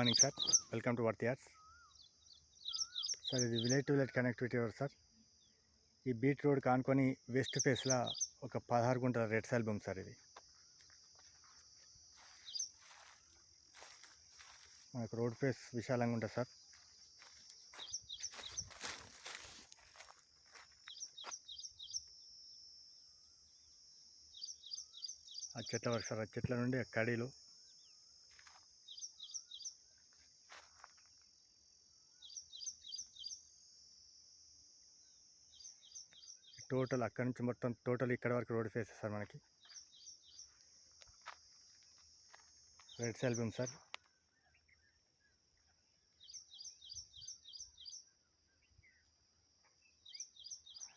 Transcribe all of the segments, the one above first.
Morning sir, welcome to Varthi arts. Sir ఇది village to village connectivity road sir. ఈ BT road కానుకొని west ఫేస్లో ఒక 16 గుంటల రెడ్ సాయిల్ భూమి సార్. ఇది మనకు రోడ్ ఫేస్ విశాలంగా ఉంటుంది సార్. ఆ చెట్ల వరకు సార్, ఆ చెట్ల నుండి ఆ కడీలు టోటల్ అక్కడి నుంచి మొత్తం టోటల్ ఇక్కడ వరకు రోడ్ ఫేస్ సార్. మనకి రెడ్ సాయిల్ భూమి సార్.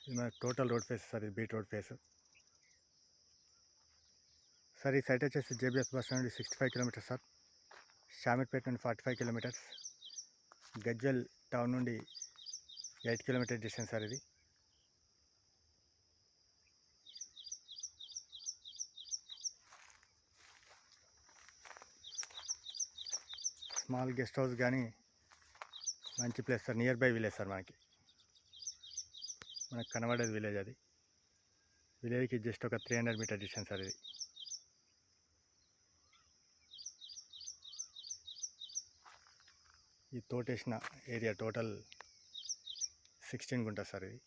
ఇది మనకి టోటల్ రోడ్ ఫేస్ సార్. ఇది బీట్ రోడ్ ఫేస్ సార్. ఈ సైట్ వచ్చేసి జేబీఎస్ బస్ నుండి 65 కిలోమీటర్స్ సార్. షామీర్పేట నుండి 45 కిలోమీటర్స్. గజ్వెల్ టౌన్ నుండి 8 కిలోమీటర్ డిస్టెన్స్ సార్. ఇది స్మాల్ గెస్ట్ హౌస్ కానీ మంచి place sir. Near by village sir. మనకు కనబడేది విలేజ్. అది విలేజ్కి జస్ట్ ఒక 300 మీటర్ డిస్టెన్స్ సార్. ఇది ఈ తోటేసిన ఏరియా టోటల్ 16 గుంట సార్. ఇది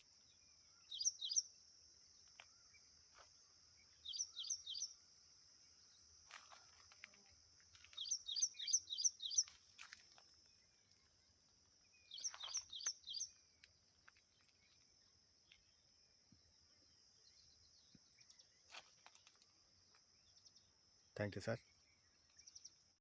థ్యాంక్ యూ సార్.